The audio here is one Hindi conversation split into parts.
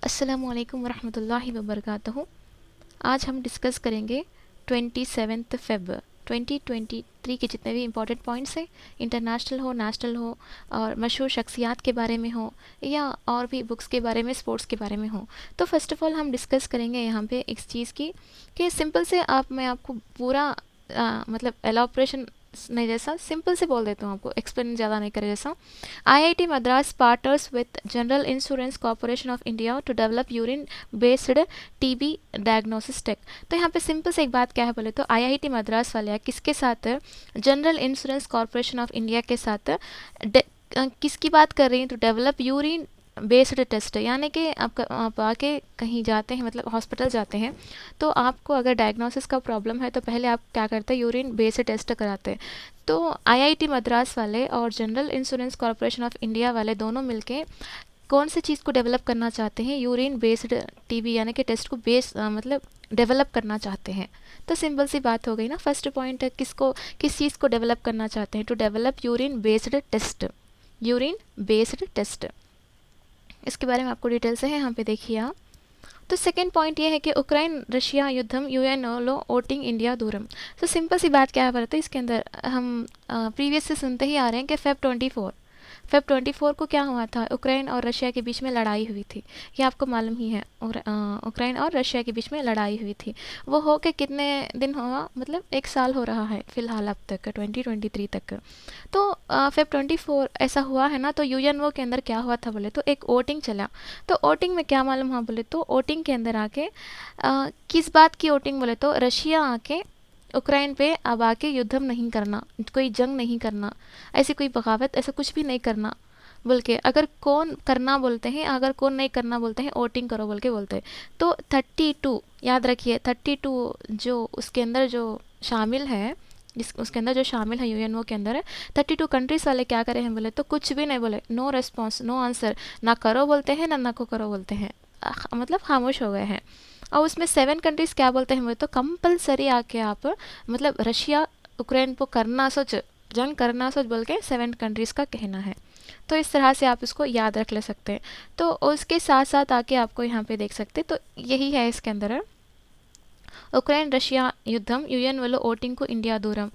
अस्सलामुअलैकुम वरहमतुल्लाहि वबरकातुहू। आज हम डिस्कस करेंगे 27 फ़ेब 2023 के जितने भी इम्पोर्टेंट पॉइंट्स हैं, इंटरनेशनल हो, नेशनल हो और मशहूर शख्सियात के बारे में हो या और भी बुक्स के बारे में, स्पोर्ट्स के बारे में हो। तो फ़र्स्ट ऑफ़ ऑल हम डिस्कस करेंगे यहाँ पे इस चीज़ की कि सिंपल से मैं आपको पूरा मतलब एलॉपरेशन नहीं, जैसा सिंपल से बोल देता हूँ, आपको एक्सप्लेन ज़्यादा नहीं करे जैसा। IIT Madras partners with General Insurance Corporation of India to develop urine based TB diagnosis tech। तो यहाँ पे सिंपल से एक बात क्या है बोले तो IIT मद्रास वाले किसके साथ, general insurance corporation of India के साथ किसकी बात कर रही हैं, तो डेवलप यूरिन बेस्ड टेस्ट। यानी कि आप आके कहीं जाते हैं, मतलब हॉस्पिटल जाते हैं, तो आपको अगर डायग्नोसिस का प्रॉब्लम है तो पहले आप क्या करते हैं, यूरिन बेस्ड टेस्ट कराते हैं। तो IIT मद्रास वाले और general insurance corporation of India वाले दोनों मिलके कौन सी चीज़ को डेवलप करना चाहते हैं, यूरिन बेस्ड TB यानी कि टेस्ट को मतलब डेवलप करना चाहते हैं। तो सिंपल सी बात हो गई ना। फर्स्ट पॉइंट है किस चीज़ को डेवलप करना चाहते हैं, to develop urine based test, urine based test. इसके बारे में आपको डिटेल से है यहाँ पे देखिए आप। तो सेकेंड पॉइंट ये है कि उक्रेन रशिया युद्धम UNO वोटिंग इंडिया दूरम। तो सिंपल सी बात क्या है तो इसके अंदर हम प्रीवियस से सुनते ही आ रहे हैं कि फेब 24 को क्या हुआ था, उक्रेन और रशिया के बीच में लड़ाई हुई थी। ये आपको मालूम ही है, उक्रेन और रशिया के बीच में लड़ाई हुई थी। वो हो के कितने दिन हुआ, मतलब 1 साल हो रहा है फ़िलहाल अब तक, 2023 तक। तो फेब 24 ऐसा हुआ है ना। तो UNO के अंदर क्या हुआ था बोले तो एक वोटिंग चला। तो वोटिंग में क्या मालूम हुआ बोले तो वोटिंग के अंदर आके किस बात की वोटिंग बोले तो रशिया आके उक्रेन पे अब आके युद्धम नहीं करना, कोई जंग नहीं करना, ऐसी कोई बगावत, ऐसा कुछ भी नहीं करना बोल के। अगर कौन करना बोलते हैं, अगर कौन नहीं करना बोलते हैं, वोटिंग करो बोल के बोलते हैं। तो 32 याद रखिए, 32 जो उसके अंदर जो शामिल है, उसके अंदर जो शामिल है UNO के अंदर है, 32 कंट्रीज़ वाले क्या करे हैं बोले तो कुछ भी नहीं बोले, नो रिस्पॉन्स, नो आंसर, ना करो बोलते हैं ना को करो बोलते हैं, मतलब खामोश हो गए हैं। और उसमें 7 कंट्रीज़ क्या बोलते हैं बोले तो कंपलसरी आके आप, मतलब रशिया उक्रेन को करना सोच, जंग करना सोच बोल के 7 कंट्रीज़ का कहना है। तो इस तरह से आप इसको याद रख ले सकते हैं। तो उसके साथ साथ आके आपको यहाँ पे देख सकते हैं, तो यही है इसके अंदर, उक्रेन रशिया युद्धम UN वोटिंग को इंडिया दूरम।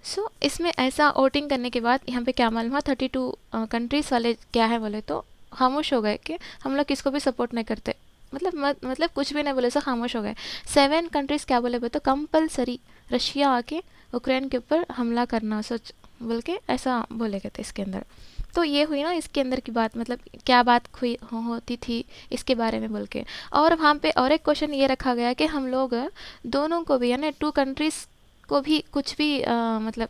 सो इसमें ऐसा वोटिंग करने के बाद यहाँ पे क्या मालूम हुआ, 32 कंट्रीज़ वाले क्या है बोले तो खामोश हो गए कि हम लोग किसको भी सपोर्ट नहीं करते, मतलब कुछ भी नहीं बोले, सब खामोश हो गए। 7 कंट्रीज़ क्या बोले तो कंपलसरी रशिया आके उक्रेन के ऊपर हमला करना सोच बोल के ऐसा बोले गए थे इसके अंदर। तो ये हुई ना इसके अंदर की बात, मतलब क्या बात हुई होती थी इसके बारे में बोल के। और वहाँ पे और एक क्वेश्चन ये रखा गया कि हम लोग दोनों को भी, यानी 2 कंट्रीज़ को भी कुछ भी मतलब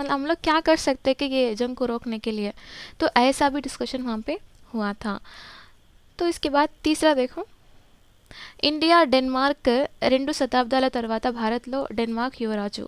हम लोग क्या कर सकते हैं कि ये जंग को रोकने के लिए। तो ऐसा भी डिस्कशन वहाँ पे हुआ था। तो इसके बाद तीसरा देखो, ఇండియా डेनमार्क 2 శతాబ్దాల తర్వాత భారత్లో डेनमार्क युवराजु।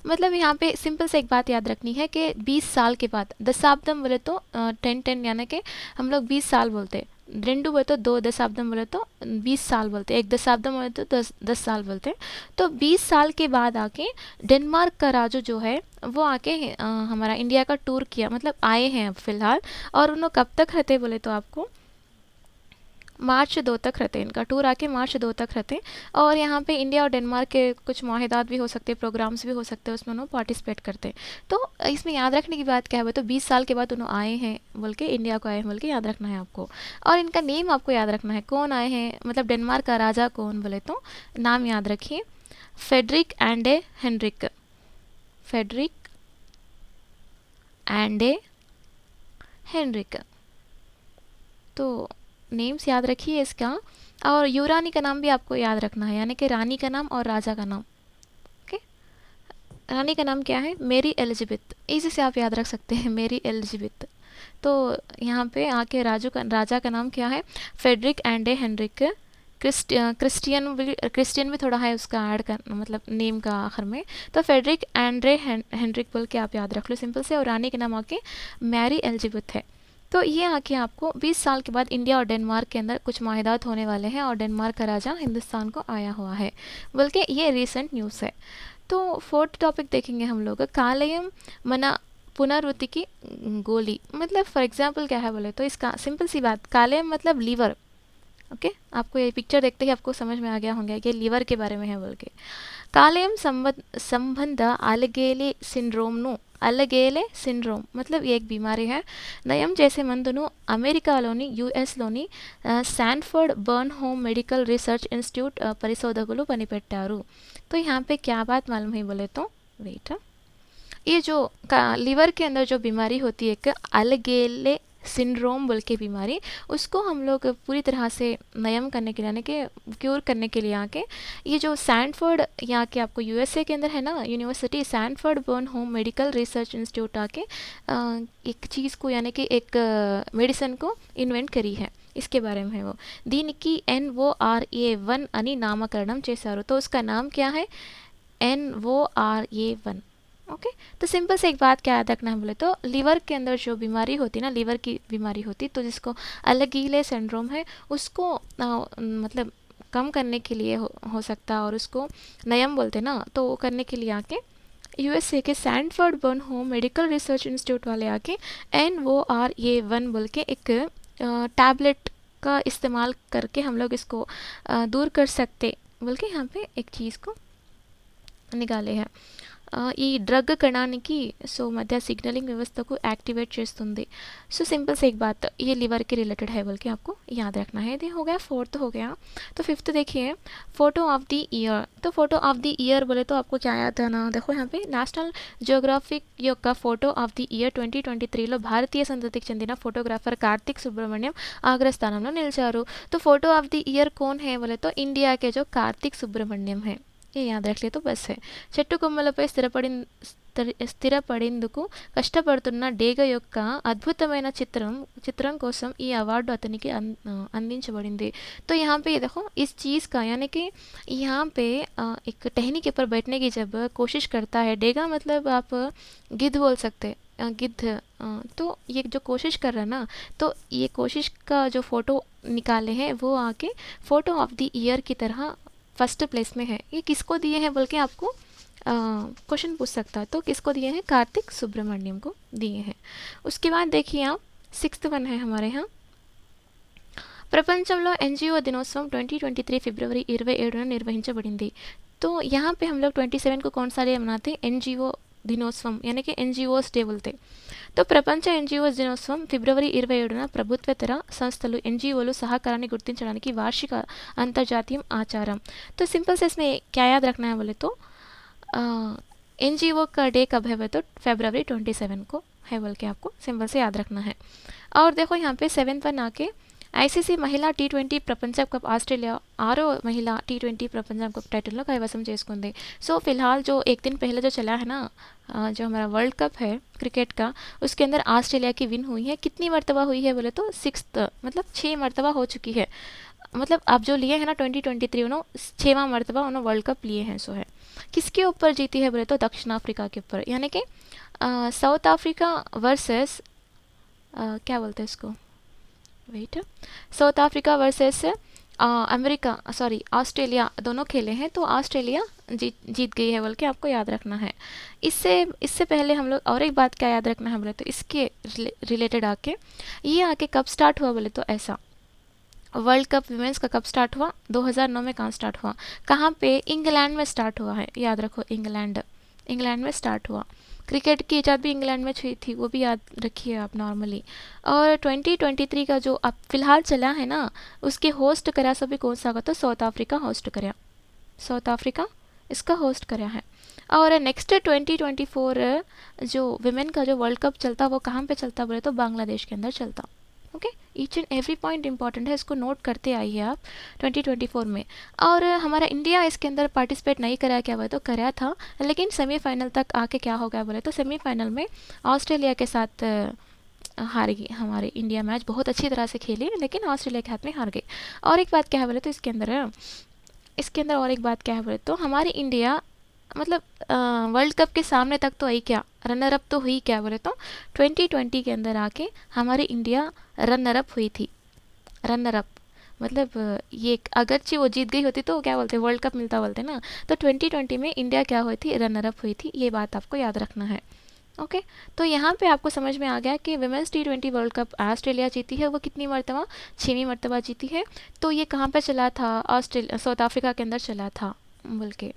मतलब यहाँ पे सिंपल से एक बात याद रखनी है कि 20 साल के बाद, दशाब्दम बोले तो 10 यानी कि हम लोग 20 साल बोलते, 2 बोले तो 2 दशाब्दम बोले तो 20 साल बोलते, 1 दशाब्दम बोले तो 10 साल बोलते। तो 20 साल के बाद आके डेनमार्क का राजू जो है वो आके हमारा इंडिया का टूर किया, मतलब आए हैं अब फ़िलहाल। और उन्होंने कब तक रहते बोले तो आपको मार्च 2 तक रहते हैं, इनका टूर आके मार्च 2 तक रहते हैं। और यहाँ पे इंडिया और डेनमार्क के कुछ माहिदात भी हो सकते हैं, प्रोग्राम्स भी हो सकते हैं, उसमें उन्होंने पार्टिसिपेट करते हैं। तो इसमें याद रखने की बात क्या है तो 20 साल के बाद उन्होंने आए हैं बोल के, इंडिया को आए हैं बोल के याद रखना है आपको। और इनका नेम आपको याद रखना है, कौन आए हैं, मतलब डेनमार्क का राजा कौन बोले तो नाम याद रखिए, फेडरिक एंडे हेनरिक, फेडरिक एंडे हेनरिक। तो नेम्स याद रखिए इसका। और युवरानी का नाम भी आपको याद रखना है, यानी कि रानी का नाम और राजा का नाम। ओके, रानी का नाम क्या है, मेरी एलिजाबेथ, इसी से आप याद रख सकते हैं, मेरी एलिजाबेथ। तो यहाँ पे आके राजा का नाम क्या है, फेडरिक एंडे हेनरिक। क्रिस्टियन भी थोड़ा है उसका ऐड कर, मतलब नेम का आखिर में। तो फेडरिक एंड्रे हेनरिक बोल के आप याद रख लो सिंपल से। और रानी के नाम आके मैरी एलिजाबेथ है। तो ये आके आपको 20 साल के बाद इंडिया और डेनमार्क के अंदर कुछ माहिदात होने वाले हैं और डेनमार्क का राजा हिंदुस्तान को आया हुआ है, बल्कि ये रीसेंट न्यूज़ है। तो 4th टॉपिक देखेंगे हम लोग, कालेयम मना पुनरावृत्ति की गोली। मतलब फॉर एग्जांपल क्या है बोले तो इसका सिंपल सी बात, कालेयम मतलब लीवर, ओके, आपको ये पिक्चर देखते ही आपको समझ में आ गया होंगे कि लीवर के बारे में है बोल के। కాలేయం संबंध అలగేలే సిండ్రోమ్ను అలగేలే సిండ్రోమ్ मतलब ये एक बीमारी है। నయం చేసే మందును అమెరికాలోని యుఎస్లోని Sanford Burnham medical research institute परिशोधकुలు कनिపెట్టారు। तो यहाँ पे क्या बात मालूम है बोले तो वेट, ये जो लीवर के अंदर जो बीमारी होती है एक अल्गेले सिंड्रोम बोल के बीमारी, उसको हम लोग पूरी तरह से नयम करने के लिए यानी कि क्योर करने के लिए आके ये जो सैनफोर्ड यहाँ के आपको यूएसए के अंदर है ना university Sanford Burnham medical research institute आके एक चीज़ को यानी कि एक मेडिसिन को इन्वेंट करी है। इसके बारे में है वो దీనికి NORA1 అని నామకరణం చేశారు। तो उसका नाम क्या है NORA1। ओके, तो सिंपल से एक बात क्या याद रखना है बोले तो लीवर के अंदर जो बीमारी होती है ना, लीवर की बीमारी होती तो जिसको अल्गीले सिंड्रोम है उसको मतलब कम करने के लिए हो सकता है और उसको नयम बोलते ना, तो वो करने के लिए आके यूएसए के Sanford Burnham medical research institute वाले आके NORA1 बोल के एक टैबलेट का इस्तेमाल करके हम लोग इसको दूर कर सकते बोल के यहाँ पे एक चीज़ को నిగాలే है। ఈ డ్రగ్ కణానికి సో మధ్య सिग्नलिंग व्यवस्था को एक्टिवेट చేస్తుంది। सो सिंपल से एक बात ये लीवर के रिलेटेड है बोल के आपको याद रखना है। ये हो गया, फोर्थ हो गया। तो फिफ्थ देखिए फोटो ऑफ द ईयर। तो फोटो ऑफ द ईयर बोले तो आपको क्या याद है ना, देखो यहाँ पे నేషనల్ జియోగ్రాఫిక్ యొక్క ఫోటో ఆఫ్ ది ఇయర్ 2023లో భారతీయ సంతతికి చెందిన ఫోటోగ్రాఫర్ కార్తిక్ సుబ్రహ్మణ్యం అగ్రస్థానంలో నిలిచారు। तो फोटो ऑफ द ईयर कौन है बोले तो इंडिया के जो कार्तिक सुब्रमण्यम है, ये याद रख लिए तो बस है। చెట్టు కొమ్మలపై స్థిరపడేందుకు కష్టపడుతున్న డేగ యొక్క అద్భుతమైన చిత్రం కోసం ఈ అవార్డు అతనికి అందించబడింది। तो यहाँ पे ये देखो इस चीज़ का यानी कि यहाँ पे एक टहनी के ऊपर बैठने की जब कोशिश करता है, डेगा मतलब आप गिद्ध बोल सकते गिद्ध, तो ये जो कोशिश कर रहा है ना, तो ये कोशिश का जो फ़ोटो निकाले हैं वो आके फ़ोटो ऑफ द ईयर की तरह फर्स्ट प्लेस में है। ये किसको दिए हैं बोल के आपको क्वेश्चन पूछ सकता है। तो किसको दिए हैं, कार्तिक सुब्रमण्यम को दिए हैं। उसके बाद देखिए आप सिक्स्थ वन है हमारे यहाँ ప్రపంచంలో ఎన్జిఓ దినోత్సవం 2023 ఫిబ్రవరి 27న నిర్వహించబడింది। तो यहाँ पे हम लोग 27 को कौन सा डे मनाते हैं, एनजीओ दिनोत्सव यानी कि एनजीओस डे बोलते। तो ప్రపంచ ఎన్జిఓస్ దినోత్సవం ఫిబ్రవరి 27న ప్రభుత్వేతర సంస్థలు ఎన్జిఓలు సహకారాన్ని గుర్తించడానికి వార్షిక अंतर्जातीय आचारम। तो सिंपल से इसमें क्या याद रखना है बोले तो एनजीओ का डे कब है तो फरवरी 27 को है बोल के आपको सिंपल से याद रखना है। और देखो यहाँ पे 7th वन आके ఐసీసీ మహిళా T20 ప్రపంచ కప్ ఆస్ట్రేలియా 6వ महिला T20 ప్రపంచ కప్ टाइटल కైవసం చేసుకుంది। सो फिलहाल जो एक दिन पहले जो चला है ना जो हमारा वर्ल्ड कप है क्रिकेट का, उसके अंदर ऑस्ट्रेलिया की विन हुई है। कितनी मरतबा हुई है बोले तो 6th मतलब 6 मरतबा हो चुकी है। मतलब आप जो लिए हैं ना 2023 उन्होंने 6वां मरतबा उन्होंने वर्ल्ड कप लिए हैं। सो है किसके ऊपर जीती है बोले तो दक्षिण अफ्रीका के ऊपर, यानी कि साउथ अफ्रीका वर्सेस क्या बोलते हैं इसको weight, South Africa versus America sorry Australia दोनों खेले हैं। तो ऑस्ट्रेलिया जीत गई है बोल के आपको याद रखना है। इससे पहले हम लोग और एक बात क्या याद रखना है बोले तो इसके रिलेटेड आके ये आके कब स्टार्ट हुआ बोले तो ऐसा वर्ल्ड कप विमेंस का कब स्टार्ट हुआ 2009 में। कहाँ स्टार्ट हुआ, कहाँ पे, इंग्लैंड में स्टार्ट हुआ है, याद रखो इंग्लैंड में स्टार्ट हुआ। क्रिकेट की इजाद भी इंग्लैंड में हुई थी, वो भी याद रखिए आप नॉर्मली। और 2023 का जो अब फिलहाल चला है ना उसके होस्ट करा सभी कौन सा होगा तो साउथ अफ्रीका होस्ट करा, साउथ अफ्रीका इसका होस्ट करा है। और नेक्स्ट 2024 जो विमेन का जो वर्ल्ड कप चलता वो कहाँ पे चलता बोले तो बांग्लादेश के अंदर चलता। Okay, each and every point important है, इसको नोट करते आइए आप 2024 में। और हमारा इंडिया इसके अंदर पार्टिसिपेट नहीं करा, क्या हुआ तो करा था लेकिन सेमीफाइनल तक आके क्या हो गया बोले तो सेमीफाइनल में ऑस्ट्रेलिया के साथ हार गई हमारी इंडिया। मैच बहुत अच्छी तरह से खेली लेकिन ऑस्ट्रेलिया के हाथ में हार गई। और एक बात क्या है बोले तो इसके अंदर और एक बात क्या है बोले तो हमारी इंडिया मतलब वर्ल्ड कप के सामने तक तो आई क्या, रनर अप तो हुई क्या बोले तो 2020 के अंदर आके हमारी इंडिया रनर अप हुई थी। रनर अप मतलब ये अगरचे वो जीत गई होती तो क्या बोलते वर्ल्ड कप मिलता बोलते ना, तो 2020 में इंडिया क्या हुई थी, रनर अप हुई थी। ये बात आपको याद रखना है। ओके, तो यहाँ पे आपको समझ में आ गया कि women's T20 world cup Australia जीती है, वो कितनी मरतबा, 6वीं मरतबा जीती है। तो ये कहाँ पे चला था, ऑस्ट्रेलिया साउथ अफ्रीका के अंदर चला था बोल के,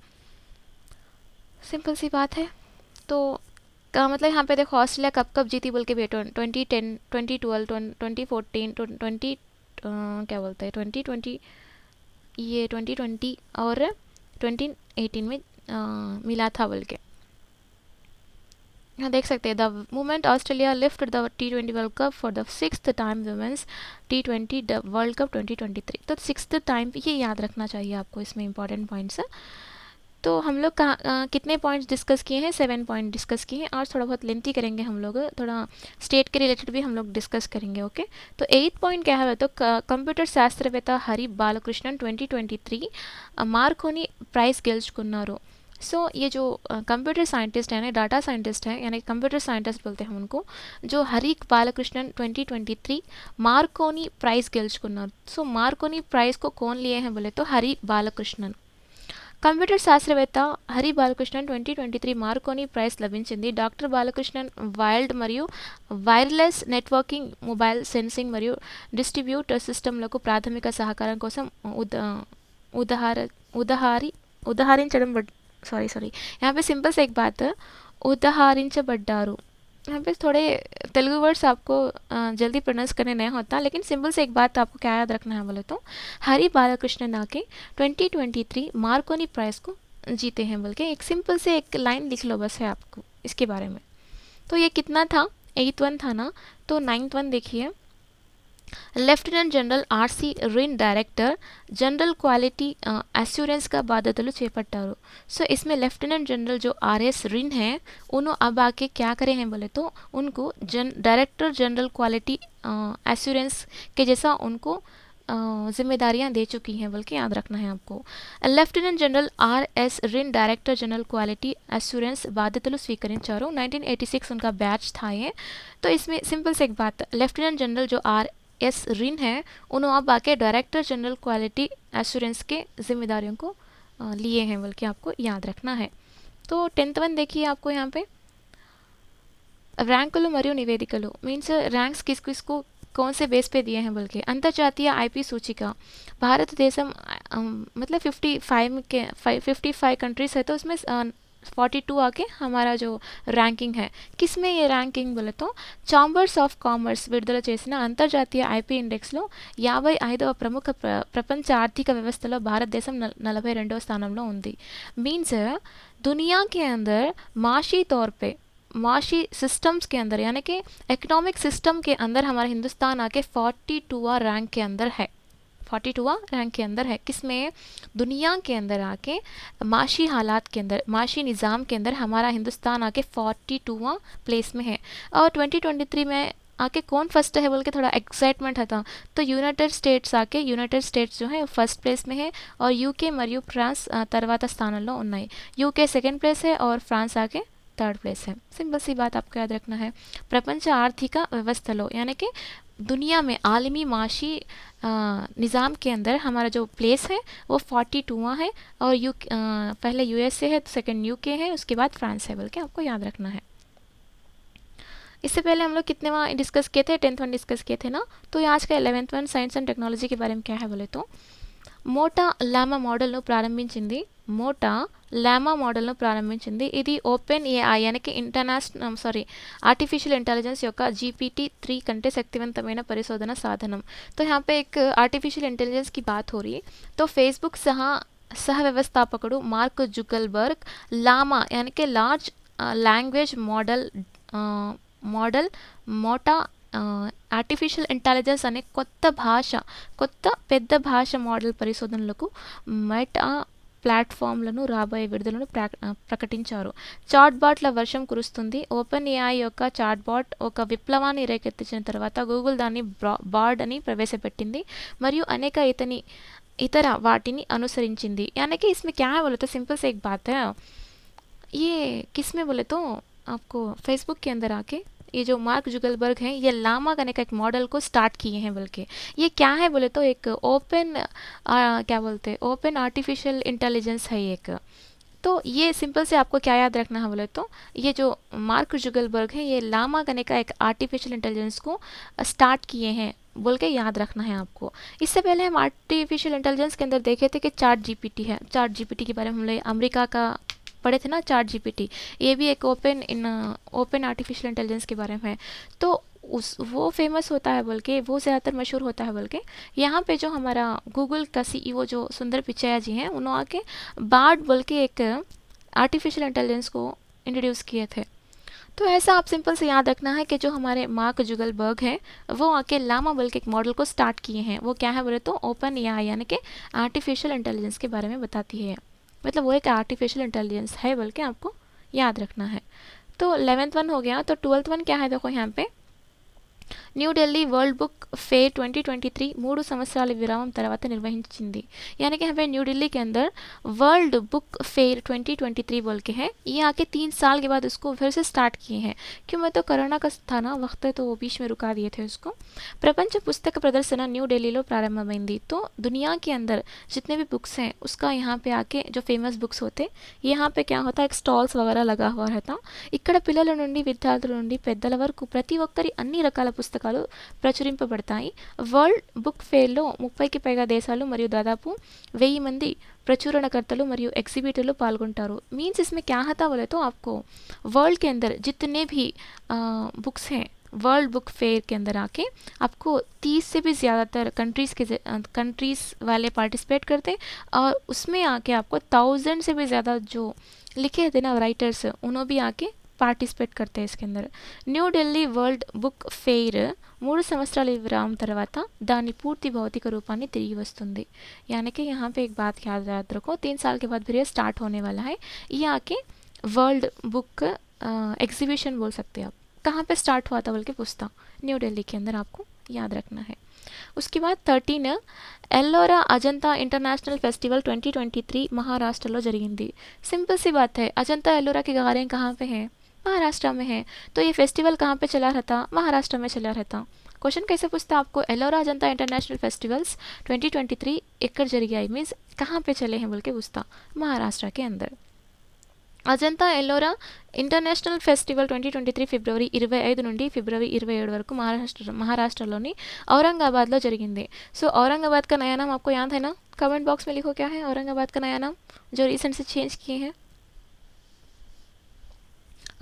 सिंपल सी बात है। तो का मतलब यहाँ पे देखो ऑस्ट्रेलिया कब कब जीती बोल के भी, 2010, 2012, 2014, 20 क्या बोलते हैं 2020, ये 2020 और 2018 में मिला था बोल के। यहाँ देख सकते हैं, the moment Australia lift the T20 world cup for the 6th time women's T20 world cup 2023। तो 6th टाइम ये याद रखना चाहिए आपको, इसमें इंपॉर्टेंट पॉइंट्स है। तो हम लोग कहाँ कितने पॉइंट्स डिस्कस किए हैं, 7 पॉइंट डिस्कस किए हैं, और थोड़ा बहुत लेंथी करेंगे हम लोग, थोड़ा स्टेट के रिलेटेड भी हम लोग डिस्कस करेंगे। ओके, तो 8th पॉइंट क्या है, तो कंप्यूटर శాస్త్రవేత్త హరి బాలకృష్ణన్ 2023 మార్కోని ప్రైజ్ గెలుచుకున్నారు। सो ये जो कंप्यूटर साइंटिस्ट है ना, डाटा साइंटिस्ट है, यानी कंप्यूटर साइंटिस्ट बोलते हैं हम उनको, जो हरी बालकृष्णन 2023 मार्कोनी प्राइज़ గెలుచుకున్నారు। సో మార్కోनी प्राइज़ को कौन लिए हैं बोले तो हरी बालकृष्णन। కంప్యూటర్ శాస్త్రవేత్త హరి బాలకృష్ణన్ 2023 మార్కోని ప్రైజ్ లభించింది। డాక్టర్ బాలకృష్ణన్ వైల్డ్ మరియు వైర్లెస్ నెట్వర్కింగ్, మొబైల్ సెన్సింగ్ మరియు డిస్ట్రిబ్యూటర్ సిస్టమ్లకు ప్రాథమిక సహకారం కోసం ఉదహరించడం सॉरी यहाँ पे सिंपल से एक बात है, उदाहరించబడ్డారు। यहाँ पे थोड़े तेलुगु वर्ड्स आपको जल्दी प्रोनाउंस करने नहीं होता, लेकिन सिंपल से एक बात आपको क्या याद रखना है बोले तो, हरी बालकृष्णन आके 2023 मार्कोनी प्राइज़ को जीते हैं बोल के एक सिंपल से एक लाइन लिख लो बस है आपको इसके बारे में। तो ये कितना था, 8th वन था ना, तो 9th वन देखिए, లెఫ్టినెంట్ జనరల్ ఆర్సి रिन डायरेक्टर जनरल क्वालिटी एश्योरेंस का बाध्यతలు చేపట్టారు। सो इसमें लेफ्टिनेंट जनरल जो RS रिन है, उन्होंने अब आके क्या करे हैं बोले तो, उनको डायरेक्टर जनरल क्वालिटी एश्योरेंस के जैसा उनको जिम्मेदारियां दे चुकी हैं बल्कि याद रखना है आपको। लेफ्टिनेंट जनरल RS रिन डायरेक्टर जनरल क्वालिटी एश्योरेंस बाध्यతలు స్వీకరించారు। 1986 उनका बैच था ये। तो इसमें सिंपल से एक बात, लेफ्टिनेंट जनरल जो RS रिन है, उन्होंने अब आके डायरेक्टर जनरल क्वालिटी एश्योरेंस के जिम्मेदारियों को लिए हैं बल्कि आपको याद रखना है। तो 10th वन देखिए आपको यहाँ पे, ర్యాంకులు మరియు నివేదికలు मीन्स रैंक्स किस किस को कौन से बेस पे दिए हैं बल्कि। अंतर्जातीय IP सूचिका, भारत देशम मतलब 55 कंट्रीज है, तो उसमें 42 आके हमारा जो रैंकिंग है, किस में ये रैंकिंग बोले तो, ఛాంబర్స్ ఆఫ్ కామర్స్ విడుదల చేసిన అంతర్జాతీయ ఐపీ ఇండెక్స్లో 55వ ప్రముఖ ప్రపంచ ఆర్థిక వ్యవస్థలో భారతదేశం 42వ స్థానంలో ఉంది। मीन्स दुनिया के अंदर माशी तौर पे, माशी सिस्टम्स के अंदर यानी कि इकोनॉमिक सिस्टम के अंदर हमारा हिंदुस्तान आके 42वां रैंक के अंदर है, 42वां रैंक के अंदर है। किसमें, दुनिया के अंदर आके माशी हालात के अंदर, माशी निज़ाम के अंदर हमारा हिंदुस्तान आके 42वां प्लेस में है। और 2023 में आके कौन फर्स्ट है बोल के थोड़ा एक्साइटमेंट था, तो యునైటెడ్ స్టేట్స్ जो है फर्स्ट प्लेस में है, और यूके మరియు ఫ్రాన్స్ తర్వాత స్థానంలో ఉన్నాయి। यूके सेकंड प्लेस है और फ्रांस आके थर्ड प्लेस है। सिंपल सी बात आपको याद रखना है, प्रपंच आर्थिक व्यवस्थलो यानी कि दुनिया में आलमी माशी निज़ाम के अंदर हमारा जो प्लेस है वो 42वां है, और पहले USA है, तो सेकंड UK है, उसके बाद फ्रांस है बोल के आपको याद रखना है। इससे पहले हम लोग कितने वहाँ डिस्कस किए थे, 10th वन डिस्कस किए थे ना। तो ये आज का 11th one science and technology के बारे में क्या है बोले तो, మోటా లామా మోడల్ను ప్రారంభించింది, మోటా లామా మోడల్ను ప్రారంభించింది। ఇది ఓపెన్ AI यानी कि आर्टिफिशियल इंटेलिजेंस యొక్క GPT-3 कंटे शक्तिवंतమైన పరిశోధన సాధనం। तो यहाँ पे एक आर्टिफिशियल इंटेलिजेंस की बात हो रही है। तो फेसबुक सह व्यवस्थापकुడు మార్క్ జుకర్బర్గ్ లామా यानी कि large language model Meta artificial intelligence అనే కొత్త పెద్ద భాష మోడల్ పరిశోధనలకు మెటా ప్లాట్ఫామ్లను రాబోయే విడుదలను ప్రకటించారు। చాట్బాట్ల వర్షం కురుస్తుంది, ఓపెన్ AI యొక్క చాట్బాట్ ఒక విప్లవాన్ని రేకెత్తించిన తర్వాత గూగుల్ దాన్ని బార్డ్ అని ప్రవేశపెట్టింది మరియు అనేక ఇతర వాటిని అనుసరించింది। यानी कि इसमें क्या है बोले तो, सिंपल से एक बात है, ये किस में बोले तो आपको फेसबुक के अंदर आके ये जो मार्क जुकरबर्ग हैं, ये लामा करने का एक मॉडल को स्टार्ट किए हैं। बल्कि ये क्या है बोले तो, एक ओपन क्या बोलते हैं, ओपन आर्टिफिशियल इंटेलिजेंस है एक। तो ये सिंपल से आपको क्या याद रखना है बोले तो, ये जो मार्क जुगलबर्ग है ये लामा गने का एक आर्टिफिशियल इंटेलिजेंस को स्टार्ट किए हैं बोल के याद रखना है आपको। इससे पहले हम आर्टिफिशियल इंटेलिजेंस के अंदर देखे थे कि चैट जीपीटी है, चैट जीपीटी के बारे में हम लोग अमेरिका का पढ़े थे ना, चैट जीपीटी, ये भी एक ओपन आर्टिफिशियल इंटेलिजेंस के बारे में है। तो उस वो फेमस होता है बोल के, वो ज़्यादातर मशहूर होता है बोल के, यहाँ पे जो हमारा गूगल का सीईओ जो सुंदर पिचैया जी हैं, उन्होंने आके बार्ड बोल के एक आर्टिफिशियल इंटेलिजेंस को इंट्रोड्यूस किए थे। तो ऐसा आप सिंपल से याद रखना है कि जो हमारे मार्क जुगलबर्ग है वो आके लामा बोल के एक मॉडल को स्टार्ट किए हैं। वो क्या है बोले तो ओपन एआई यानी कि आर्टिफिशियल इंटेलिजेंस के बारे में बताती है, मतलब वो एक आर्टिफिशियल इंटेलिजेंस है बोल के आपको याद रखना है। तो 11th वन हो गया, तो 12th वन क्या है देखो यहाँ पे, న్యూఢిల్లీ వరల్డ్ బుక్ ఫెయిర్ 2023 3 సంవత్సరాల విరామం తర్వాత నిర్వహించింది। यानी कि यहाँ पे न्यू दिल्ली के अंदर वर्ल्ड बुक फेयर 2023 बोल के है, ये आके 3 साल के बाद उसको फिर से स्टार्ट किए हैं। क्यों, मैं तो कोरोना का था ना वक्त, तो वो बीच में रुका दिए थे उसको। ప్రపంచ పుస్తక ప్రదర్శన న్యూ ఢిల్లీలో ప్రారంభమైంది। तो दुनिया के अंदर जितने भी बुक्स हैं उसका यहाँ पे आके जो फेमस बुक्स होते, यहाँ पे क्या होता है एक स्टॉल्स वगैरह लगा हुआ रहता। ఇక్కడ పిల్లల నుండి విద్యార్థుల నుండి పెద్దల వరకు ప్రతి ఒక్కరి అన్ని రకాల పుస్తకాలు ప్రచురింపబడతాయి। వరల్డ్ బుక్ ఫేర్లో 30కి పైగా దేశాలు మరియు దాదాపు 1000 మంది प्रचुरणकर्तालू मरियो एग्जीबिटरलू पाल्गొంటారు। मीन्स इसमें क्या होता बोले तो आपको वर्ल्ड के अंदर जितने भी बुक्स हैं वर्ल्ड बुक फेयर के अंदर आके आपको 30 से भी ज़्यादातर कंट्रीज़ वाले पार्टिसिपेट करते, और उसमें आके आपको 1000 से भी ज़्यादा जो लिखे थे ना राइटर्स, उन्होंने भी आके పార్టిసిపేట్ करते हैं इसके अंदर। New Delhi world book fair 3 సంవత్సరాల విరామం తర్వాత దాని పూర్తి భౌతిక రూపాన్ని తిరిగి వస్తుంది। यानी कि यहाँ पे एक बात याद रखो, 3 साल के बाद फिर ये स्टार्ट होने वाला है। ये आके वर्ल्ड बुक एग्जीबिशन बोल सकते हैं आप। कहाँ पे स्टार्ट हुआ था बोल के पूछता, न्यू दिल्ली के अंदर, आपको याद रखना है। उसके बाद 13 ఎల్లోరా అజంతా इंटरनेशनल फेस्टिवल 2023 महाराष्ट्र लो జరిగింది। सिंपल सी बात है, अजंता एलोरा की गारें कहाँ पे हैं, महाराष्ट्र में है। तो ये फेस्टिवल कहाँ पे चला रहता, महाराष्ट्र में चला रहता। क्वेश्चन कैसे पूछता आपको, एलोरा अजंता इंटरनेशनल फेस्टिवल्स 2023 ఎక్కడ జరిగాయి मीन्स कहाँ पे चले हैं बोल के पूछता, महाराष्ट्र के अंदर। అజంతా ఎల్లోరా ఇంటర్నేషనల్ ఫెస్టివల్ 2023 ఫిబ్రవరి 25 నుండి ఫిబ్రవరి 27 వరకు महाराष्ट्रలోని औरंगाबादలో జరిగింది। सो औरंगाबाद का नया नाम आपको याद है ना, कमेंट बॉक्स में लिखो क्या है औरंगाबाद का नया नाम जो रिसेंट से चेंज किए हैं।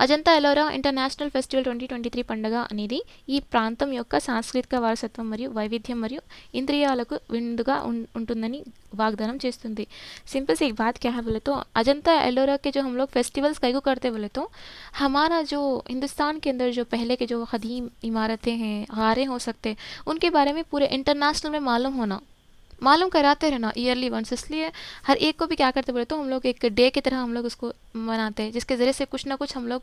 అజంతా ఎల్లోరా ఇంటర్నేషనల్ ఫెస్టివల్ 2023 పండుగ అనేది ఈ ప్రాంతం యొక్క సాంస్కృతిక వారసత్వం మరియు వైవిధ్యం మరియు ఇంద్రియాలకు విందుగా ఉంటుందని वागदान చేస్తుంది। सिंपल से एक बात क्या है बोले तो, अजंता एलोरा के जो हम लोग फेस्टिवल्स कई को करते बोले तो, हमारा जो हिंदुस्तान के अंदर जो पहले के जो कदीम इमारतें हैं, गारें हो सकते, उनके बारे में पूरे इंटरनेशनल में मालूम कराते रहना ईयरली वंस। इसलिए हर एक को भी क्या करते बोले तो हम लोग एक डे की तरह हम लोग उसको मनाते हैं, जिसके ज़रिए से कुछ ना कुछ हम लोग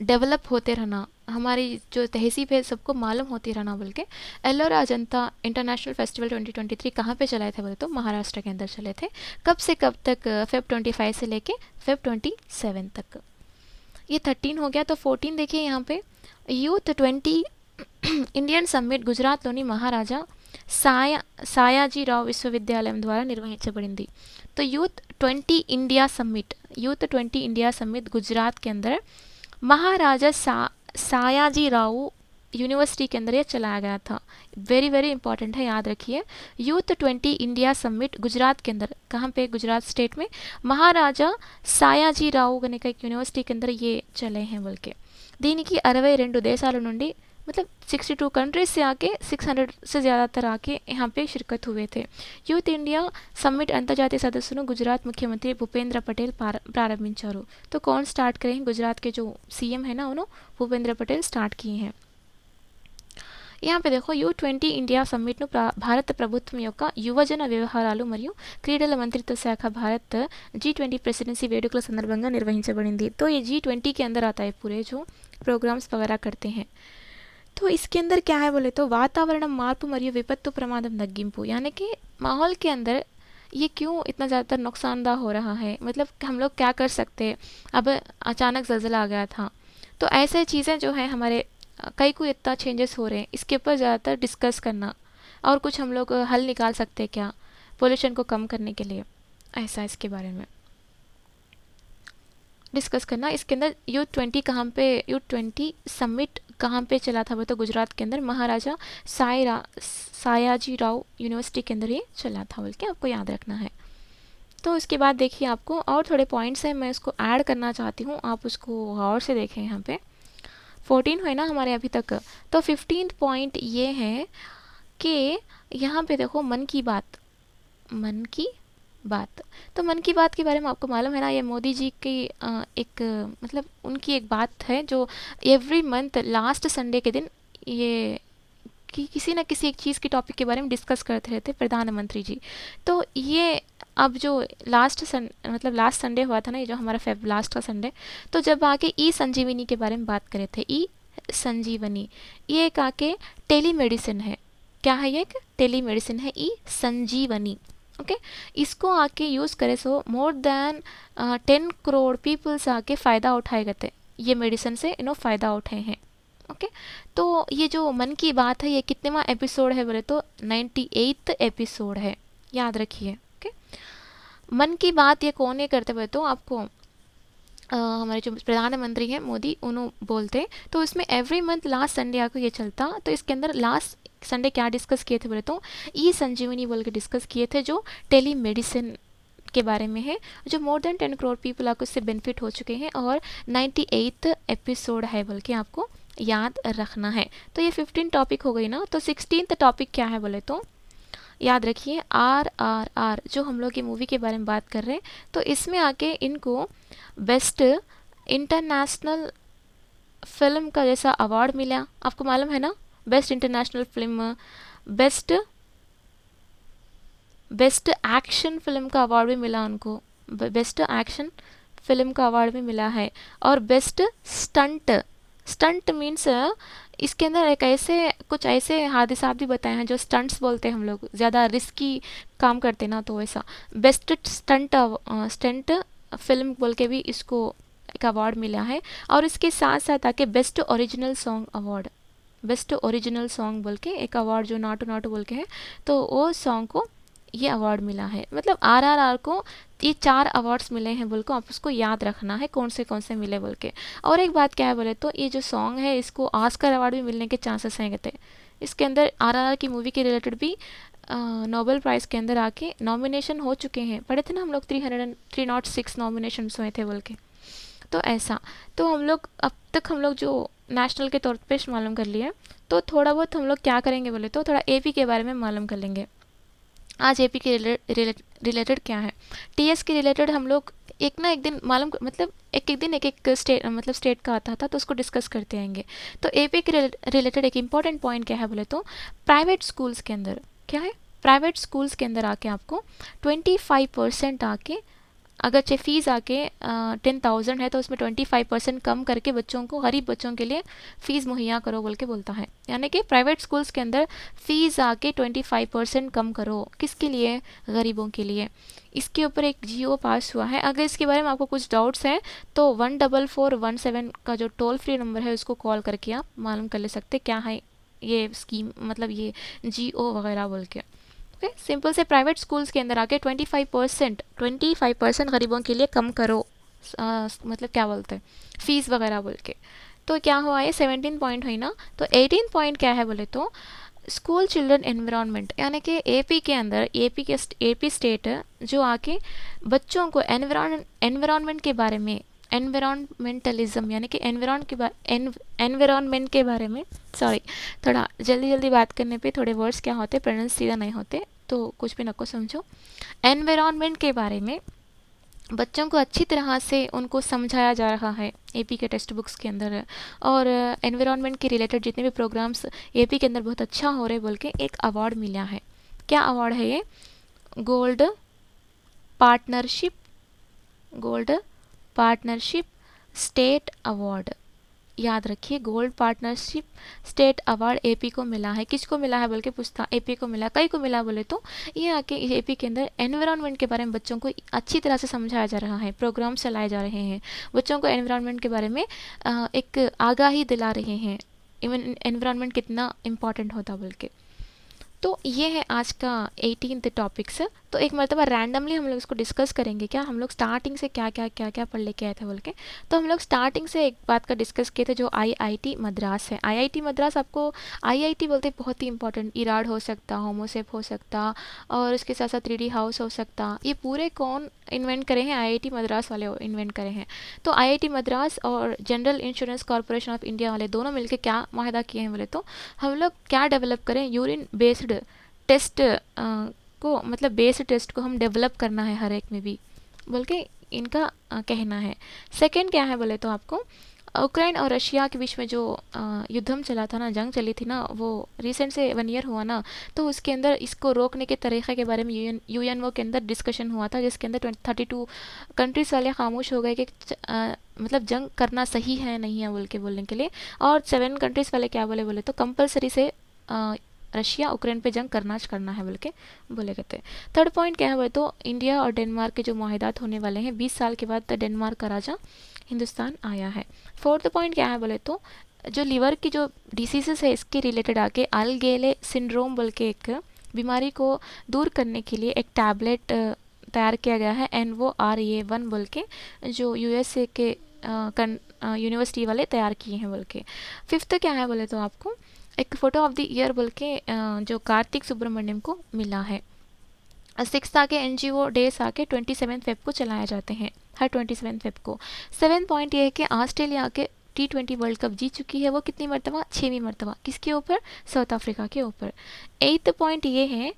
डेवलप होते रहना, हमारी जो तहसीब है सबको मालूम होती रहना बोल के। एल्लोरा अजंता इंटरनेशनल फेस्टिवल 2023 कहाँ पे चलाए थे बोले तो, महाराष्ट्र के अंदर चले थे। कब से कब तक, फेब 25 से लेके फेब 27 तक। ये 13 हो गया। तो 14 देखिए यहाँ पे, यूथ 20 इंडियन समिट गुजरात लोनी महाराजा సాయాజీరావు విశ్వవిద్యాలయం ద్వారా నిర్వహించబడింది। तो यूथ 20 इंडिया समिट गुजरात के अंदर महाराजा सायाजी राव यूनिवर्सिटी के अंदर ये चलाया गया था। वेरी वेरी इंपॉर्टेंट है, याद रखिए। यूथ 20 इंडिया समिट गुजरात के अंदर, कहाँ पे, गुजरात स्टेट में महाराजा सायाजी राव का एक यूनिवर्सिटी के अंदर ये चले हैं बोल के। దీనికి 62 దేశాల నుండి मतलब 62 कंट्रीज से आके 600 से ज़्यादातर आके यहाँ पे शिरकत हुए थे। यूथ इंडिया समिट अंतर्जातीय सदस्यों गुजरात मुख्यमंत्री भूपेंद्र पटेल प्रारंभिंचारू। तो कौन स्टार्ट करें, गुजरात के जो सीएम है ना, उन्होंने भूपेंद्र पटेल स्टार्ट किए हैं। यहाँ पे देखो, U20 ఇండియా సమ్మిట్ను భారత ప్రభుత్వం యొక్క యువజన వ్యవహారాలు మరియు క్రీడల మంత్రిత్వ శాఖ భారత్ G20 प्रेसिडेंसी వేడుకల సందర్భంగా నిర్వహించబడింది। तो ये G20 के अंदर आता है पूरे जो प्रोग्राम्स वगैरह करते हैं। तो इसके अंदर क्या है बोले तो, वातावरण మార్పు మరియు విపత్తు ప్రమాదం తగ్గింపు, यानी कि माहौल के अंदर ये क्यों इतना ज़्यादातर नुकसानदा हो रहा है, मतलब हम लोग क्या कर सकते हैं। अब अचानक ज़लज़ला आ गया था, तो ऐसे चीज़ें जो है हमारे कई को इतना चेंजेस हो रहे हैं, इसके ऊपर ज़्यादातर डिस्कस करना, और कुछ हम लोग हल निकाल सकते हैं क्या पोल्यूशन को कम करने के लिए, ऐसा इसके बारे में। डिस्कस करना। इसके अंदर U20 समिट कहाँ पे चला था, वो तो गुजरात के अंदर महाराजा सायाजी राव यूनिवर्सिटी के अंदर ये चला था, बोल के आपको याद रखना है। तो इसके बाद देखिए आपको और थोड़े पॉइंट्स हैं, मैं उसको ऐड करना चाहती हूँ, आप उसको गौर से देखें। यहाँ पे 14 है ना हमारे अभी तक, तो 15 पॉइंट ये है कि यहाँ पे देखो मन की बात। तो मन की बात के बारे में आपको मालूम है ना, ये मोदी जी की एक मतलब उनकी एक बात है जो एवरी मंथ लास्ट संडे के दिन ये कि किसी न किसी एक चीज़ की टॉपिक के बारे में डिस्कस करते रहते प्रधानमंत्री जी। तो ये अब जो लास्ट संडे हुआ था ना, ये जो हमारा लास्ट का संडे, तो जब आके ई संजीवनी के बारे में बात करे थे, ई संजीवनी, ये एक आके टेली मेडिसिन है। क्या है ये? एक टेली मेडिसिन है, ई संजीवनी। ओके इसको आके यूज़ करे सो मोर देन 10 करोड़ पीपल्स आके फ़ायदा उठाए गए थे, ये मेडिसिन से फ़ायदा उठाए हैं। ओके तो ये जो मन की बात है, ये कितनेवां एपिसोड है बोले तो 98th एपिसोड है, याद रखिए। ओके मन की बात ये कौन ये करते हुए तो आपको हमारे जो प्रधानमंत्री हैं मोदी, उन्होंने बोलते। तो इसमें एवरी मंथ लास्ट संडे आपको ये चलता। तो इसके अंदर लास्ट संडे क्या डिस्कस किए थे बोले तो ई संजीवनी बोल के डिस्कस किए थे, जो टेली मेडिसिन के बारे में है, जो मोर देन 10 करोड़ पीपल आपको इससे बेनिफिट हो चुके हैं, और 98th एपिसोड है बोल के आपको याद रखना है। तो ये 15 टॉपिक हो गई ना। तो 16th टॉपिक क्या है बोले तो याद रखिए RRR, जो हम लोग ये मूवी के बारे में बात कर रहे हैं। तो इसमें आके इनको बेस्ट इंटरनेशनल फिल्म का जैसा अवार्ड मिला, आपको मालूम है ना, best international film, best action film का अवार्ड भी मिला उनको, बेस्ट एक्शन फिल्म का अवार्ड भी मिला है, और बेस्ट स्टंट मीन्स इसके अंदर एक कुछ ऐसे हादसा भी बताए हैं जो स्टंट्स बोलते हैं हम लोग, ज़्यादा रिस्की काम करते ना, तो वैसा बेस्ट स्टंट फिल्म बोल के भी इसको एक अवार्ड मिला है। और इसके साथ साथ आके best original song award, best original song बोल के एक अवार्ड जो नाटू नाटू बोल के है, तो वो सॉन्ग को ये अवार्ड मिला है। मतलब RRR को ये 4 अवार्ड्स मिले हैं बोल को आप उसको याद रखना है कौन से मिले बोल के। और एक बात क्या है बोले तो ये जो सॉन्ग है इसको ऑस्कर अवार्ड भी मिलने के चांसेस हैं कहते। इसके अंदर RRR की मूवी के रिलेटेड भी नोबेल प्राइज़ के अंदर आके नॉमिनेशन हो चुके हैं, पढ़े थे ना हम लोग 306 नॉमिनेशन हुए थे बोल के। तो ऐसा, तो हम लोग अब तक हम लोग जो नेशनल के तौर पे मालूम कर लिए, तो थोड़ा बहुत हम लोग क्या करेंगे बोले तो थोड़ा AP के बारे में मालूम कर लेंगे। आज AP के रिलेटेड क्या है, TS के रिलेटेड हम लोग एक ना एक दिन मालूम मतलब एक दिन एक स्टेट का आता था, तो उसको डिस्कस करते आएंगे। तो AP के रिलेटेड एक इम्पॉर्टेंट पॉइंट क्या है बोले तो प्राइवेट स्कूल्स के अंदर क्या है, प्राइवेट स्कूल्स के अंदर आके आपको 25% आके, अगर चे फीस आके 10,000 है तो उसमें 25% कम करके बच्चों को, गरीब बच्चों के लिए फ़ीस मुहैया करो बोल के बोलता है। यानी कि प्राइवेट स्कूल्स के अंदर फ़ीस आके 25% कम करो, किसके लिए? गरीबों के लिए। इसके ऊपर एक GO पास हुआ है। अगर इसके बारे में आपको कुछ डाउट्स हैं तो 14417 का जो टोल फ्री नंबर है उसको कॉल करके आप मालूम कर ले सकते क्या है ये स्कीम, मतलब ये GO वगैरह बोल के। ओके सिंपल से प्राइवेट स्कूल्स के अंदर आके 25% गरीबों के लिए कम करो, मतलब क्या बोलते हैं फ़ीस वगैरह बोल के। तो क्या हुआ ये 17 पॉइंट हुई ना। तो 18 पॉइंट क्या है बोले तो स्कूल चिल्ड्रन एनवायरनमेंट, यानी कि AP के अंदर AP स्टेट जो आके बच्चों को एनवायरनमेंट के बारे में, एनवायरमेंटलिज्म यानी कि एनवायरनमेंट के बारे में, सॉरी थोड़ा जल्दी बात करने पे थोड़े वर्ड्स क्या होते प्रोनाउंस सीधा नहीं होते, तो कुछ भी नको समझो। एनवायरनमेंट के बारे में बच्चों को अच्छी तरह से उनको समझाया जा रहा है AP के टेक्स्ट बुक्स के अंदर। और एनवायरनमेंट के रिलेटेड जितने भी प्रोग्राम्स AP के अंदर बहुत अच्छा हो रहे बोल के एक अवार्ड मिला है। क्या अवार्ड है ये? गोल्ड पार्टनरशिप स्टेट अवार्ड, याद रखिए gold partnership state award AP को मिला है। किसको मिला है बोल के पूछता, AP को मिला। कई को मिला बोले तो ये आके AP के अंदर एनवायरनमेंट के बारे में बच्चों को अच्छी तरह से समझाया जा रहा है, प्रोग्राम चलाए जा रहे हैं, बच्चों को एनवायरनमेंट के बारे में एक आगाही दिला रहे हैं, इवन एनवायरनमेंट कितना इम्पॉर्टेंट होता बोल के। तो ये है आज का 18th टॉपिक्स। तो एक मरतबा रैंडमली हम लोग इसको डिस्कस करेंगे। क्या हम लोग स्टार्टिंग से क्या क्या क्या क्या पढ़ लेके आए थे बोल के। तो हम लोग स्टार्टिंग से एक बात का डिस्कस किए थे जो आईआईटी मद्रास है। आईआईटी मद्रास आपको आईआईटी बोलते बहुत ही इंपॉर्टेंट, इराड हो सकता, होमोसेप हो सकता, और उसके साथ साथ 3D हाउस हो सकता। ये पूरे कौन इन्वेंट करे हैं? आईआईटी मद्रास वाले इन्वेंट करे हैं। तो आईआईटी मद्रास और general insurance corporation of India वाले दोनों मिलकर क्या माहिदा किए हैं बोले तो, हम लोग क्या डेवलप करें, यूरिन बेस्ड टेस्ट को, मतलब बेस्ड टेस्ट को हम डेवलप करना है हर एक में भी बोल के इनका कहना है। सेकंड क्या है बोले तो आपको, यूक्रेन और रशिया के बीच में जो युद्धम चला था ना, जंग चली थी ना, वो रिसेंट से 1 ईयर हुआ ना, तो उसके अंदर इसको रोकने के तरीक़े के बारे में यूएनओ के अंदर डिस्कशन हुआ था, जिसके अंदर 32 कंट्रीज़ वाले खामोश हो गए कि मतलब जंग करना सही है नहीं है बोल के बोलने के लिए। और 7 कंट्रीज़ वाले क्या बोले बोले तो कंपलसरी से रशिया यूक्रेन पे जंग करना है बोल के बोले गए थे। थर्ड पॉइंट क्या है बोले तो, इंडिया और डेनमार्क के जो माहिदात होने वाले हैं 20 साल के बाद डेनमार्क का राजा हिंदुस्तान आया है। फोर्थ पॉइंट क्या है बोले तो, जो लीवर की जो डिसीजेस है इसके रिलेटेड आके अल्गेले सिंड्रोम बोल के एक बीमारी को दूर करने के लिए एक टैबलेट तैयार किया गया है, NORA1 बोल के, जो यूएसए के यूनिवर्सिटी वाले तैयार किए हैं बोल के। फिफ्थ क्या है बोले तो आपको, एक फ़ोटो ऑफ द ईयर बोल के जो कार्तिक सुब्रमण्यम को मिला है। सिक्स आके NGO डेज आके 27 फेब को चलाए जाते हैं, हर 27 फेब को। 7 पॉइंट ये है कि ऑस्ट्रेलिया के T20 वर्ल्ड कप जीत चुकी है, वो कितनी मरतबा? 6वीं मरतबा। किसके ऊपर? साउथ अफ्रीका के ऊपर। 8th पॉइंट ये है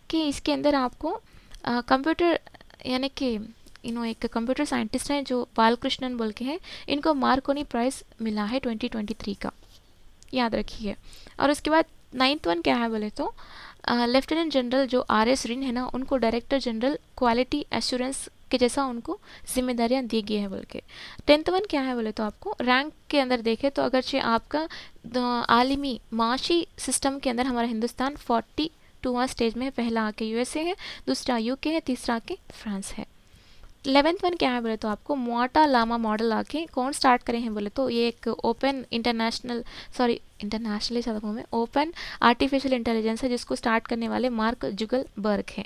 कि इसके अंदर आपको कंप्यूटर, यानी कि एक कंप्यूटर साइंटिस्ट हैं जो बालकृष्णन बोल के हैं, इनको मार्कोनी प्राइज़ मिला है 2023 का, याद रखिए। और उसके बाद 9th वन क्या है बोले तो, लेफ्टिनेंट जनरल जो RS रिन है ना, उनको डायरेक्टर जनरल क्वालिटी एश्योरेंस के जैसा उनको जिम्मेदारियां दी गई है बोल के। 10th वन क्या है बोले तो आपको, रैंक के अंदर देखें तो अगरचे आपका आलमी माशी सिस्टम के अंदर हमारा हिंदुस्तान 42वां स्टेज में है। पहला आके USA है, दूसरा UK है, तीसरा आके फ्रांस है। 11th वन क्या है बोले तो आपको, मोटा लामा मॉडल आके कौन स्टार्ट करे हैं बोले तो, ये एक ओपन इंटरनेशनली साधकों में ओपन आर्टिफिशियल इंटेलिजेंस है, जिसको स्टार्ट करने वाले मार्क जुगलबर्ग हैं।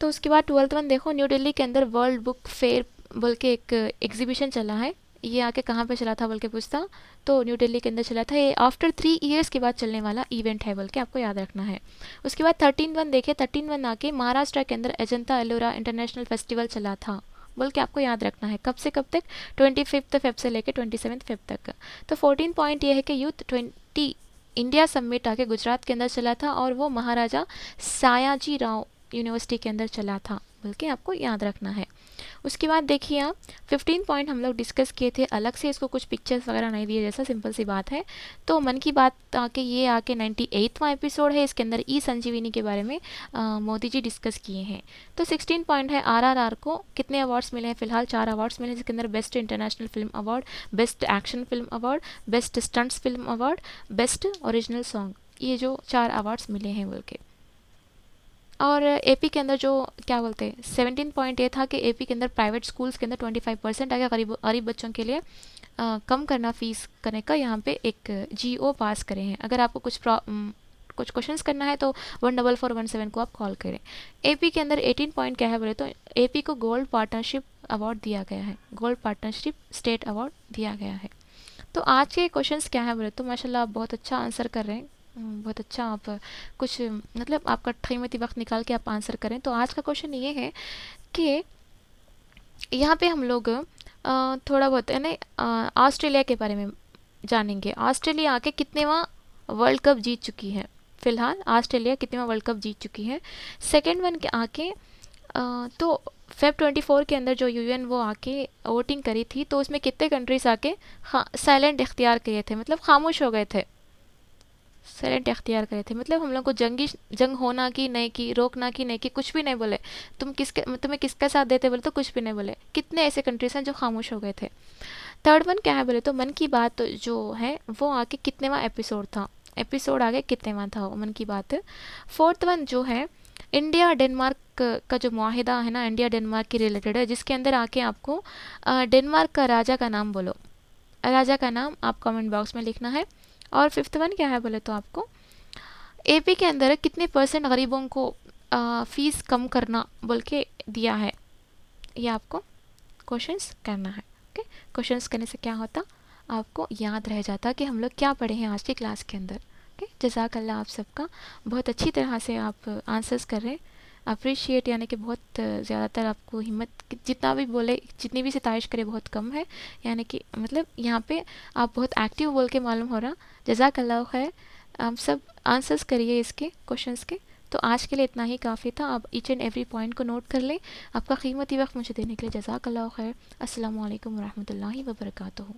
तो उसके बाद 12th वन देखो, न्यू दिल्ली के अंदर वर्ल्ड बुक फेयर बोल के एक एग्जीबिशन चला है। ये आके कहाँ पे चला था बोल के पूछता, तो न्यू दिल्ली के अंदर चला था। ये आफ्टर 3 ईयर्स के बाद चलने वाला इवेंट है बोल के आपको याद रखना है। उसके बाद 13 वन देखे, 13 वन आके महाराष्ट्र के अंदर अजंता एलोरा इंटरनेशनल फेस्टिवल चला था बोल के आपको याद रखना है। कब से कब तक? 25 फेब से लेकर 27 फेब तक। तो 14 पॉइंट ये है कि यूथ 20 इंडिया समिट आके गुजरात के अंदर चला था, और वो महाराजा सायाजी राव यूनिवर्सिटी के अंदर चला था बोल के आपको याद रखना है। उसके बाद देखिए आप 15 पॉइंट हम लोग डिस्कस किए थे, अलग से इसको कुछ पिक्चर्स वगैरह नहीं दिए, जैसा सिंपल सी बात है। तो मन की बात आके ये आके 98वां एपिसोड है, इसके अंदर ई संजीवनी के बारे में मोदी जी डिस्कस किए हैं। तो 16 पॉइंट है, RRR को कितने अवार्ड्स मिले हैं? फिलहाल 4 अवार्ड्स मिले हैं, जिसके अंदर best international film award, best action film award, best stunts film award, best original song, ये जो 4 अवार्ड्स मिले हैं बोल के। और AP के अंदर जो क्या बोलते हैं 17 पॉइंट ये था कि AP के अंदर प्राइवेट स्कूल्स के अंदर 25% आ गया गरीब बच्चों के लिए कम करना फीस करने का, यहाँ पे एक GO पास करे हैं। अगर आपको कुछ क्वेश्चंस करना है तो 14417 को आप कॉल करें। AP के अंदर 18 पॉइंट क्या है बोले तो, AP को गोल्ड पार्टनरशिप अवार्ड दिया गया है, गोल्ड पार्टनरशिप स्टेट अवार्ड दिया गया है। तो आज के क्वेश्चंस क्या है बोले तो, माशाल्लाह आप बहुत अच्छा आंसर कर रहे हैं, बहुत अच्छा। आप कुछ मतलब आपका कीमती वक्त निकाल के आप आंसर करें। तो आज का क्वेश्चन ये है कि यहाँ पे हम लोग थोड़ा बहुत है ना ऑस्ट्रेलिया के बारे में जानेंगे। ऑस्ट्रेलिया आके कितनेवां वर्ल्ड कप जीत चुकी है? फिलहाल ऑस्ट्रेलिया कितनेवां वर्ल्ड कप जीत चुकी है? सेकेंड वन के आके तो फेब 24 के अंदर जो UN वो आके वोटिंग करी थी, तो उसमें कितने कंट्रीज आके साइलेंट इख्तियार किए थे, मतलब खामोश हो गए थे, साइलेंट इख्तियार करे थे, मतलब हम लोग को जंग होना की नहीं की, रोकना की नहीं की, कुछ भी नहीं बोले। तुम्हें किसका साथ देते बोले तो कुछ भी नहीं बोले। कितने ऐसे कंट्रीज हैं जो खामोश हो गए थे? थर्ड वन क्या है बोले तो, मन की बात जो है वो आके कितनेवां एपिसोड था, एपिसोड आगे कितनेवां था वो मन की बात। फोर्थ वन जो है इंडिया डेनमार्क का जो मुआहिदा है ना, इंडिया डेनमार्क की रिलेटेड है, जिसके अंदर आके आपको डेनमार्क का राजा का नाम बोलो, राजा का नाम आप कमेंट बॉक्स में लिखना है। और फिफ्थ वन क्या है बोले तो आपको एपी के अंदर कितने परसेंट गरीबों को फ़ीस कम करना बोल के दिया है, ये आपको क्वेश्चंस करना है। ओके, क्वेश्चंस करने से क्या होता, आपको याद रह जाता कि हम लोग क्या पढ़े हैं आज की क्लास के अंदर। ओके, जज़ाकल्लाह आप सबका, बहुत अच्छी तरह से आप आंसर्स कर रहे हैं। अप्रिशिएट यानी कि बहुत ज़्यादातर आपको हिम्मत, जितना भी बोले, जितनी भी सितारिश करे बहुत कम है, यानी कि मतलब यहाँ पे आप बहुत एक्टिव बोल के मालूम हो रहा। जज़ाकल्लाह खैर, आप सब आंसर्स करिए इसके क्वेश्चंस के। तो आज के लिए इतना ही काफ़ी था। आप ईच एंड एवरी पॉइंट को नोट कर लें। आपका कीमती वक्त मुझे देने के लिए जज़ाकल्लाह खैर। अस्सलामु अलैकुम वरहमतुल्लाहि वबरकातुहू।